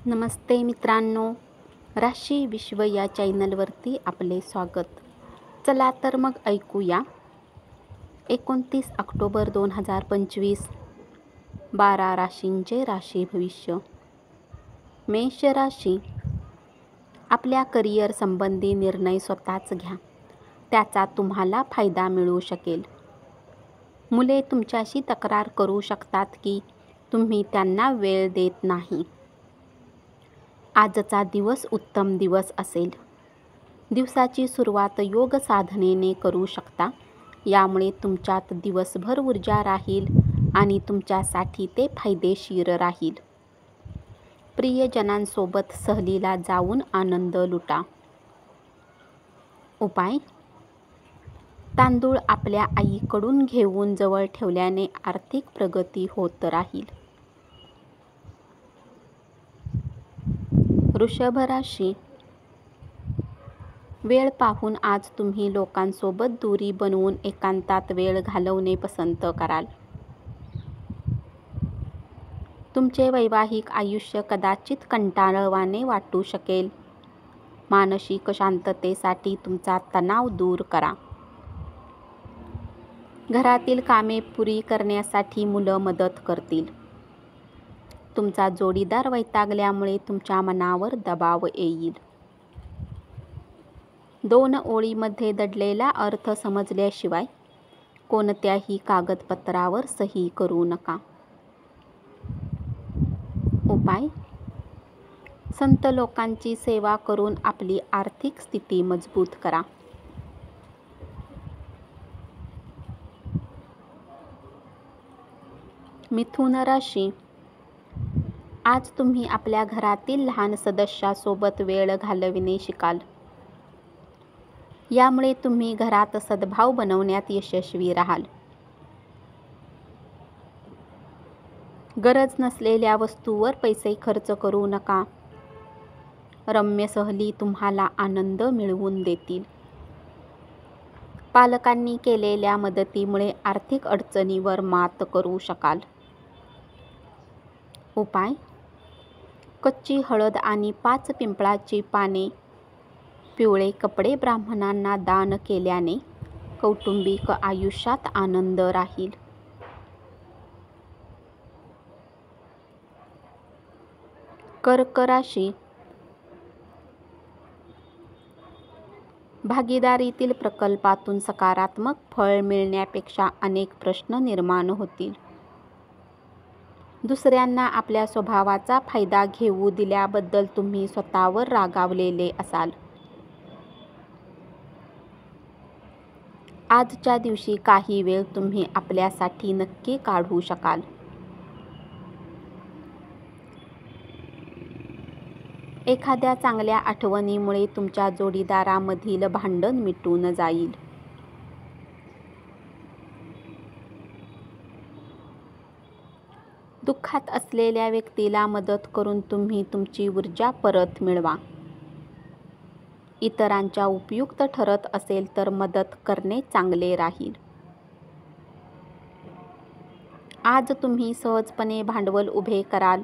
नमस्ते मित्रांनो, राशी विश्व या चॅनलवरती आपले स्वागत. चला तर मग ऐकूया 29 ऑक्टोबर 2025 12 राशींचे राशी भविष्य. मेष राशी. आपल्या करिअर संबंधी निर्णय स्वतःच घ्या, त्याचा तुम्हाला फायदा मिळू शकेल. मुले तुमच्याशी तक्रार करू शकतात की तुम्ही त्यांना वेळ देत नाही. आजचा दिवस उत्तम दिवस असेल. दिवसाची सुरुवात योग साधनेने करू शकता, यामुळे तुमच्यात दिवसभर ऊर्जा राहील आणि तुमच्यासाठी ते फायदेशीर राहील. प्रियजनांसोबत सहलीला जाऊन आनंद लुटा. उपाय: तांदूळ आपल्या आईकडून घेऊन जवळ ठेवल्याने आर्थिक प्रगती होत राहील. वृषभ राशी. वेळ पाहून आज तुम्ही लोकांसोबत दूरी बनवून एकांतात वेळ घालवणे पसंत कराल. तुमचे वैवाहिक आयुष्य कदाचित कंटाळवाणे वाटू शकेल. मानसिक शांततेसाठी तुमचा तणाव दूर करा. घरातील कामे पुरी करण्यासाठी मुलं मदत करतील. तुमचा जोडीदार वैतागल्यामुळे तुमच्या मनावर दबाव येईल. 2 ओळीमध्ये दडलेला अर्थ समजल्याशिवाय कोणत्याही कागदपत्रावर सही करू नका. उपाय: संत लोकांची सेवा करून आपली आर्थिक स्थिती मजबूत करा. मिथुन राशी. आज तुम्ही आपल्या घरातील लहान सदस्यासोबत वेळ घालविणे शिकाल. यामुळे तुम्ही घरात सद्भाव बनवण्यात यशस्वी राहाल. गरज नसलेल्या वस्तूवर पैसे खर्च करू नका. रम्य सहली तुम्हाला आनंद मिळवून देतील. पालकांनी केलेल्या मदतीमुळे आर्थिक अडचणीवर मात करू शकाल. उपाय: कच्ची हळद आणि 5 पिंपळाची पाने, पिवळे कपडे ब्राह्मणांना दान केल्याने कौटुंबिक आयुष्यात आनंद राहील. कर्क राशी. भागीदारीतील प्रकल्पातून सकारात्मक फळ मिळण्यापेक्षा अनेक प्रश्न निर्माण होतील. दुसऱ्यांना आपल्या स्वभावाचा फायदा घेऊ दिल्याबद्दल तुम्ही स्वतःवर रागावलेले असाल. आजच्या दिवशी काही वेळ तुम्ही आपल्यासाठी नक्की काढू शकाल. एखाद्या चांगल्या आठवणीमुळे तुमच्या जोडीदारामधील भांडण मिटून जाईल. दुःखात असलेल्या व्यक्तीला मदत करून तुम्ही तुमची ऊर्जा परत मिळवा. इतरांच्या उपयुक्त ठरत असेल तर मदत करणे चांगले राहील. आज तुम्ही सहजपणे भांडवल उभे कराल.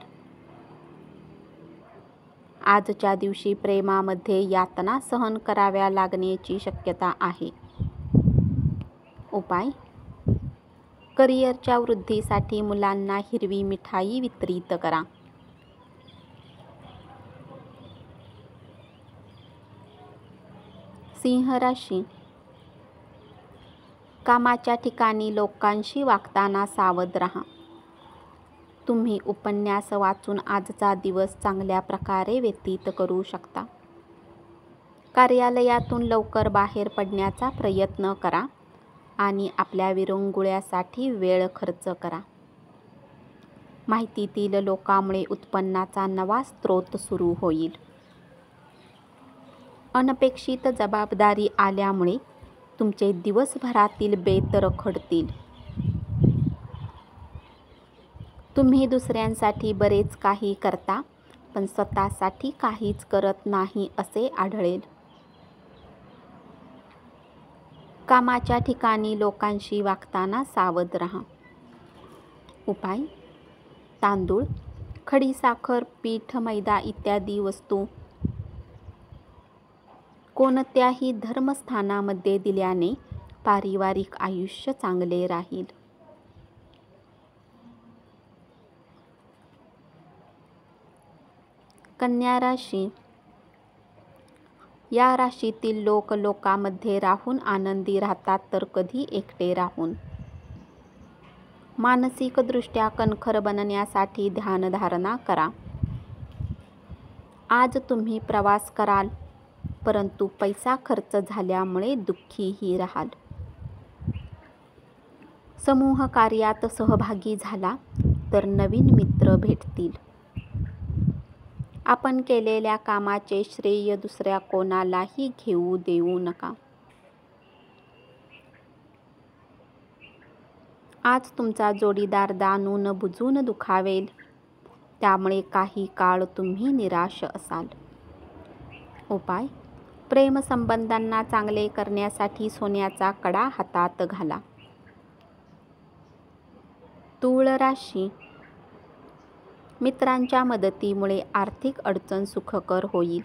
आजच्या दिवशी प्रेमामध्ये यातना सहन कराव्या लागण्याची शक्यता आहे. उपाय: करिअरच्या वृद्धीसाठी मुलांना हिरवी मिठाई वितरित करा. सिंह राशी. कामाच्या ठिकाणी लोकांशी वागताना सावध राहा. तुम्ही उपन्यास वाचून आजचा दिवस चांगल्या प्रकारे व्यतीत करू शकता. कार्यालयातून लवकर बाहेर पडण्याचा प्रयत्न करा आणि आपल्या विरंगुळ्यासाठी वेळ खर्च करा. माहितीतील लोकांमुळे उत्पन्नाचा नवा स्रोत सुरू होईल. अनपेक्षित जबाबदारी आल्यामुळे तुमचे दिवसभरातील बेत रखडतील. तुम्ही दुसऱ्यांसाठी बरेच काही करता, पण स्वतःसाठी काहीच करत नाही असे आढळेल. कामाच्या ठिकाणी लोकांशी वागताना सावध राहा. उपाय: तांदूळ खडीसाखर, पीठ, मैदा इत्यादी वस्तू कोणत्याही धर्मस्थानामध्ये दिल्याने पारिवारिक आयुष्य चांगले राहील. कन्या राशी. या राशीतील लोक लोकांमध्ये राहून आनंदी राहतात तर कधी एकटे राहून. मानसिकदृष्ट्या कणखर बनण्यासाठी ध्यानधारणा करा. आज तुम्ही प्रवास कराल, परंतु पैसा खर्च झाल्यामुळे दुःखीही राहाल. समूह कार्यात सहभागी झाला तर नवीन मित्र भेटतील. आपण केलेल्या कामाचे श्रेय दुसऱ्या कोणालाही घेऊ देऊ नका. आज तुमचा जोडीदार दाणून बुजून दुखावेल, त्यामुळे काही काळ तुम्ही निराश असाल. उपाय: प्रेमसंबंधांना चांगले करण्यासाठी सोन्याचा कडा हातात घाला. तूळ राशी. मित्रांच्या मदतीमुळे आर्थिक अडचण सुखकर होईल.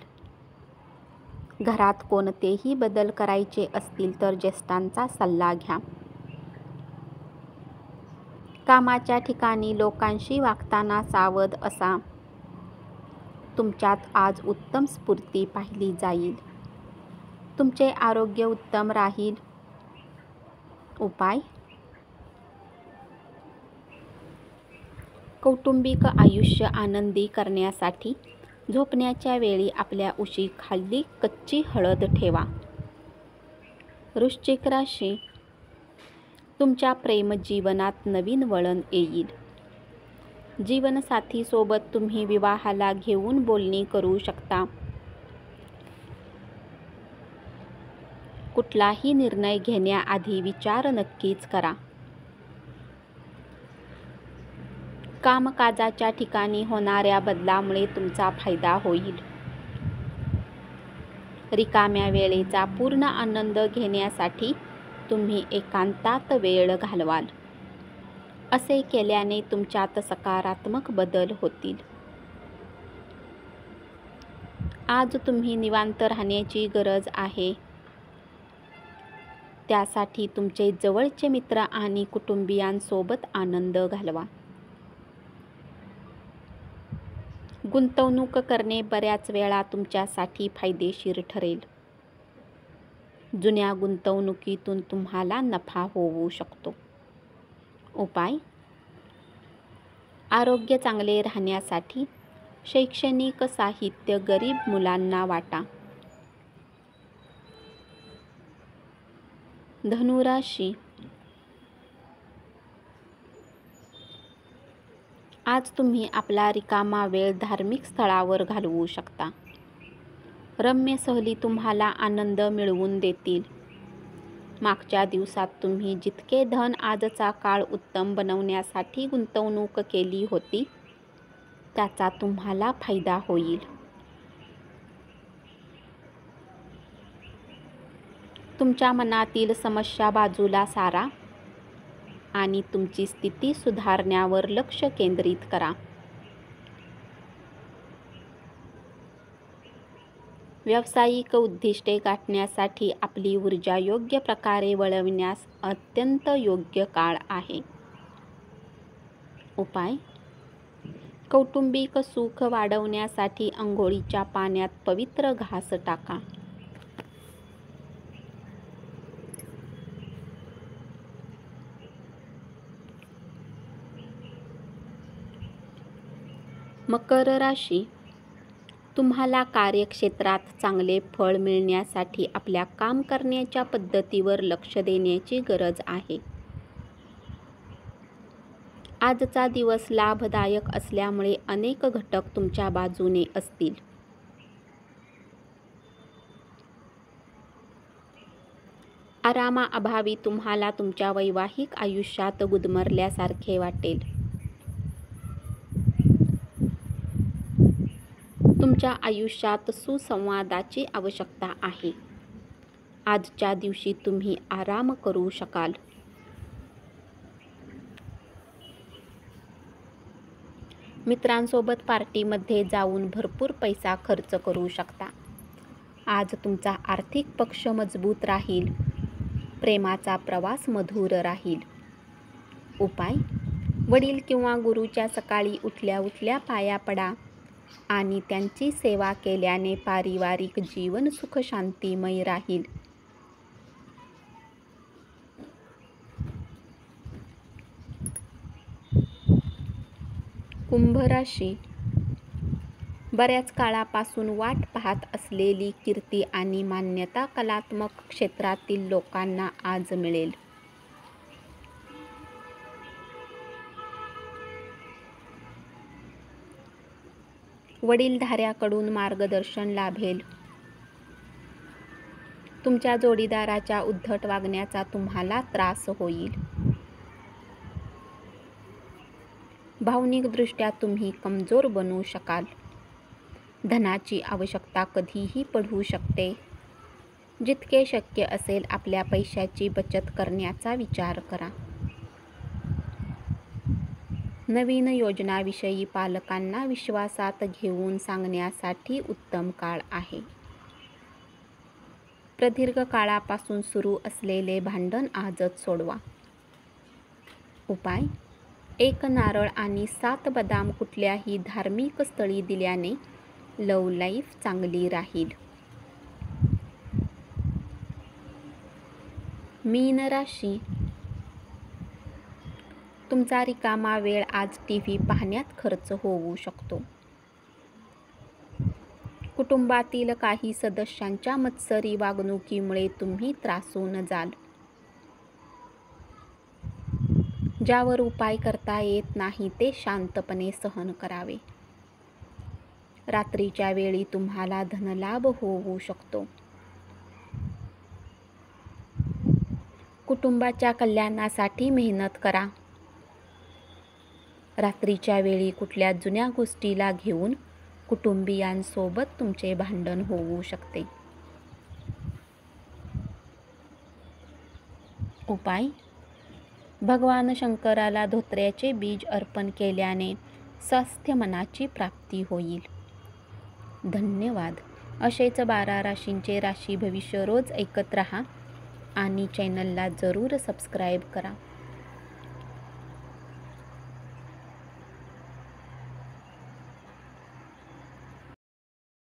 घरात कोणतेही बदल करायचे असतील तर ज्येष्ठांचा सल्ला घ्या. कामाच्या ठिकाणी लोकांशी वागताना सावध असा. तुमच्यात आज उत्तम स्फूर्ती पाहिली जाईल. तुमचे आरोग्य उत्तम राहील. उपाय: कौटुंबिक आयुष्य आनंदी करण्यासाठी झोपण्याच्या वेळी आपल्या उशीखाली कच्ची हळद ठेवा. वृश्चिक राशी. तुमच्या प्रेमजीवनात नवीन वळण येईल. जीवनसाथीसोबत तुम्ही विवाहाला घेऊन बोलणी करू शकता. कुठलाही निर्णय घेण्याआधी विचार नक्कीच करा. कामकाजाच्या ठिकाणी होणाऱ्या बदलामुळे तुमचा फायदा होईल. रिकाम्या वेळेचा पूर्ण आनंद घेण्यासाठी तुम्ही एकांतात वेळ घालवाल. असे केल्याने तुमच्यात सकारात्मक बदल होतील. आज तुम्ही निवांत राहण्याची गरज आहे. त्यासाठी तुमचे जवळचे मित्र आणि कुटुंबियांसोबत आनंद घालवा. गुंतवणूक करणे बऱ्याच वेळा तुमच्यासाठी फायदेशीर ठरेल. जुन्या गुंतवणुकीतून तुम्हाला नफा होऊ शकतो. उपाय: आरोग्य चांगले राहण्यासाठी शैक्षणिक साहित्य गरीब मुलांना वाटा. धनुराशी. आज तुम्ही आपला रिकामा वेळ धार्मिक स्थळावर घालवू शकता. रम्य सहली तुम्हाला आनंद मिळवून देतील. मागच्या दिवसात तुम्ही जितके धन आजचा काळ उत्तम बनवण्यासाठी गुंतवणूक केली होती, त्याचा तुम्हाला फायदा होईल. तुमच्या मनातील समस्या बाजूला सारा आणि तुमची स्थिती सुधारण्यावर लक्ष केंद्रित करा. व्यावसायिक उद्दिष्टे गाठण्यासाठी आपली ऊर्जा योग्य प्रकारे वळविण्यास अत्यंत योग्य काळ आहे. उपाय: कौटुंबिक सुख वाढवण्यासाठी अंघोळीच्या पाण्यात पवित्र घास टाका. मकर राशी. तुम्हाला कार्यक्षेत्रात चांगले फळ मिळण्यासाठी आपल्या काम करण्याच्या पद्धतीवर लक्ष देण्याची गरज आहे. आजचा दिवस लाभदायक असल्यामुळे अनेक घटक तुमच्या बाजूने असतील. आरामाअभावी तुम्हाला तुमच्या वैवाहिक आयुष्यात गुदमरल्यासारखे वाटेल. तुमच्या आयुष्यात सुसंवादाची आवश्यकता आहे. आजच्या दिवशी तुम्ही आराम करू शकाल. मित्रांसोबत पार्टीमध्ये जाऊन भरपूर पैसा खर्च करू शकता. आज तुमचा आर्थिक पक्ष मजबूत राहील. प्रेमाचा प्रवास मधुर राहील. उपाय: वडील किंवा गुरुच्या सकाळी उठल्या उठल्या पाया पडा आणि त्यांची सेवा केल्याने पारिवारिक जीवन सुखशांतीमय राहील. कुंभ राशी. बऱ्याच काळापासून वाट पाहत असलेली कीर्ती आणि मान्यता कलात्मक क्षेत्रातील लोकांना आज मिळेल. वडीलधाऱ्याकडून मार्गदर्शन लाभेल. तुमच्या जोडीदाराच्या उद्धट वागण्याचा तुम्हाला त्रास होईल. भावनिकदृष्ट्या तुम्ही कमजोर बनू शकाल. धनाची आवश्यकता कधीही पडू शकते. जितके शक्य असेल आपल्या पैशाची बचत करण्याचा विचार करा. नवीन योजनाविषयी पालकांना विश्वासात घेऊन सांगण्यासाठी उत्तम काळ आहे. प्रदीर्घ काळापासून सुरू असलेले भांडण आजच सोडवा. उपाय: 1 नारळ आणि 7 बदाम कुठल्याही धार्मिक स्थळी दिल्याने लव्ह लाईफ चांगली राहील. मीन राशी. तुमचा रिकामा वेळ आज टीव्ही पाहण्यात खर्च होऊ शकतो. कुटुंबातील काही सदस्यांच्या मत्सरी वागणुकीमुळे तुम्ही त्रासून जाल. ज्यावर उपाय करता येत नाही ते शांतपणे सहन करावे. रात्रीच्या वेळी तुम्हाला धनलाभ होऊ शकतो. कुटुंबाच्या कल्याणासाठी मेहनत करा. रात्रीच्या वेळी कुठल्या जुन्या गोष्टीला घेऊन कुटुंबियांसोबत तुमचे भांडण होऊ शकते. उपाय: भगवान शंकराला धोत्र्याचे बीज अर्पण केल्याने स्वस्थ मनाची प्राप्ती होईल. धन्यवाद. असेच 12 राशींचे राशी भविष्य रोज ऐकत रहा आणि चॅनलला जरूर सबस्क्राईब करा.